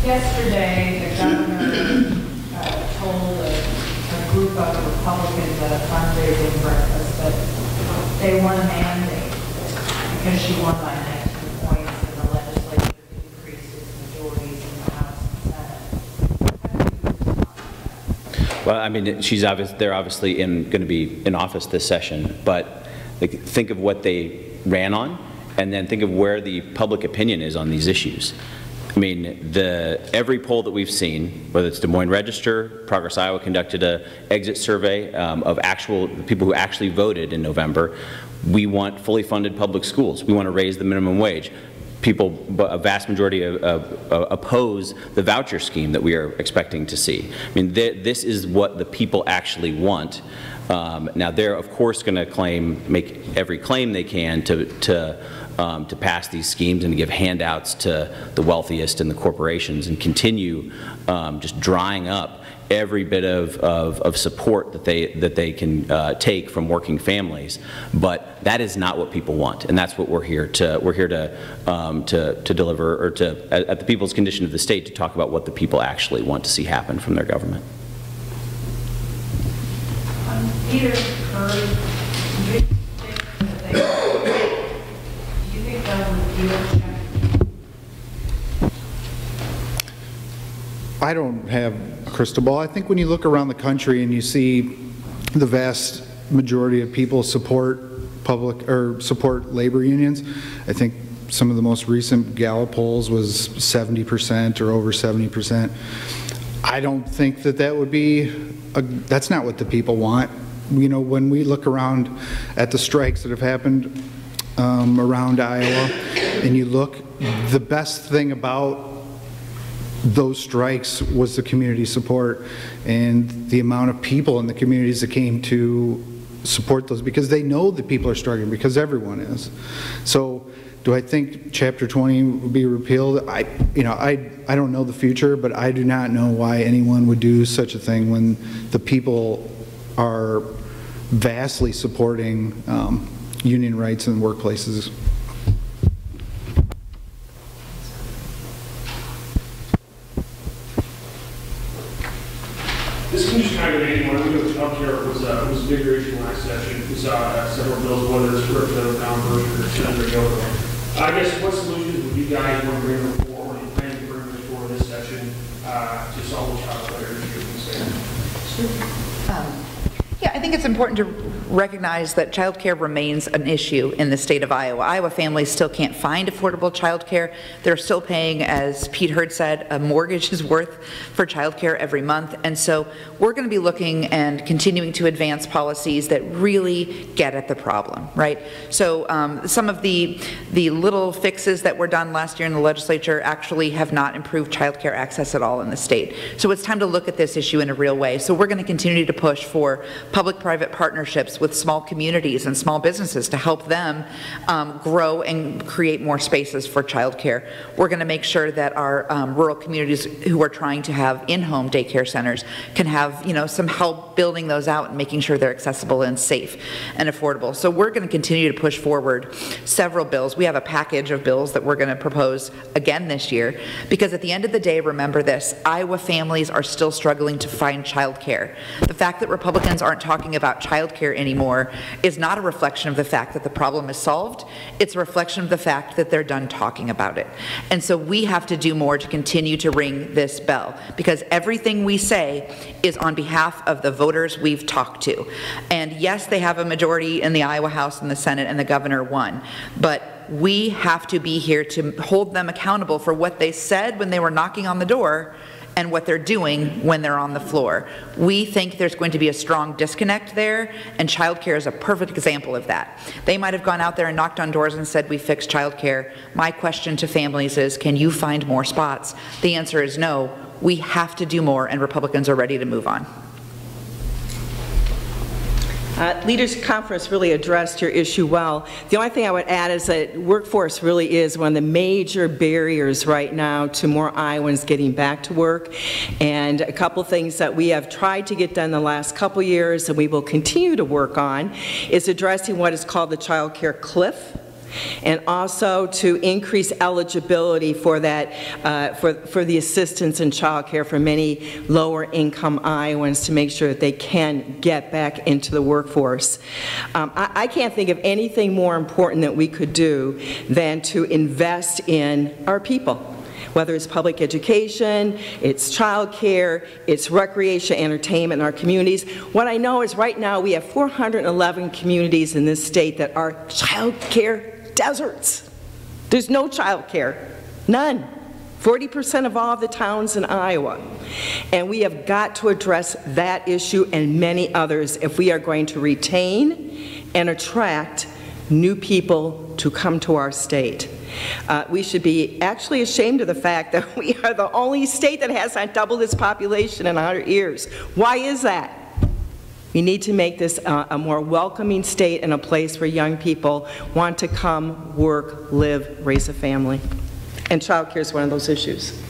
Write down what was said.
Yesterday, the governor told a group of Republicans at a fundraising breakfast that they want a mandate because she won by 19 points and the legislature increased its majorities in the House and Senate. Well, I mean, they're obviously going to be in office this session, but think of what they ran on, and then think of where the public opinion is on these issues. I mean, every poll that we've seen, whether it's Des Moines Register, Progress Iowa conducted an exit survey of people who actually voted in November. We want fully funded public schools. We want to raise the minimum wage. A vast majority oppose the voucher scheme that we are expecting to see. I mean, this is what the people actually want. Now, they're of course going to make every claim they can to pass these schemes and to give handouts to the wealthiest and the corporations and continue just drying up every bit of support that they can take from working families. But that is not what people want, and that's what we're here to deliver, or at the People's Condition of the State, to talk about what the people actually want to see happen from their government. Peter Curry, do you think that would be a check? I don't have a crystal ball. I think when you look around the country and you see the vast majority of people support support labor unions, I think some of the most recent Gallup polls was 70% or over 70%. I don't think that would be that's not what the people want. You know, when we look around at the strikes that have happened around Iowa, and you look, the best thing about those strikes was the community support and the amount of people in the communities that came to support those, because they know that people are struggling, because everyone is. So do I think Chapter 20 will be repealed? I don't know the future, but I do not know why anyone would do such a thing when the people are vastly supporting union rights in workplaces. This condition aggravating when we looked up here was a bigger issue last session. We saw several bills, whether it's Representative Brown or Senator Gilbert. I guess what solutions would you guys want to bring before, or you plan to bring before this session to solve the child care issue in the state? Yeah, I think it's important to recognize that child care remains an issue in the state of Iowa. Iowa families still can't find affordable child care. They're still paying, as Pete Hurd said, a mortgage's worth for child care every month. And so we're going to be looking and continuing to advance policies that really get at the problem, right? So some of the little fixes that were done last year in the legislature actually have not improved child care access at all in the state. So it's time to look at this issue in a real way. So we're going to continue to push for public-private partnerships with small communities and small businesses to help them grow and create more spaces for childcare. We're going to make sure that our rural communities who are trying to have in-home daycare centers can have, some help building those out and making sure they're accessible and safe and affordable. So we're going to continue to push forward several bills. We have a package of bills that we're going to propose again this year, because at the end of the day, remember this, Iowa families are still struggling to find childcare. The fact that Republicans aren't talking about childcare anymore is not a reflection of the fact that the problem is solved. It's a reflection of the fact that they're done talking about it. And so we have to do more to continue to ring this bell, because everything we say is on behalf of the voters we've talked to. And yes, they have a majority in the Iowa House and the Senate, and the governor won, but we have to be here to hold them accountable for what they said when they were knocking on the door and what they're doing when they're on the floor. We think there's going to be a strong disconnect there, and childcare is a perfect example of that. They might have gone out there and knocked on doors and said, we fixed childcare. My question to families is, can you find more spots? The answer is no. We have to do more, and Republicans are ready to move on. Leaders Conference really addressed your issue well. The only thing I would add is that workforce really is one of the major barriers right now to more Iowans getting back to work. And a couple things that we have tried to get done the last couple years and we will continue to work on is addressing what is called the child care cliff. and also to increase eligibility for that, for the assistance in childcare for many lower-income Iowans to make sure that they can get back into the workforce. I can't think of anything more important that we could do than to invest in our people, whether it's public education, it's childcare, it's recreation, entertainment in our communities. What I know is right now we have 411 communities in this state that are childcare deserts. There's no childcare, none. 40% of all of the towns in Iowa. And we have got to address that issue and many others if we are going to retain and attract new people to come to our state. We should be actually ashamed of the fact that we are the only state that has not doubled its population in 100 years. Why is that? We need to make this a more welcoming state and a place where young people want to come, work, live, raise a family. And child care is one of those issues.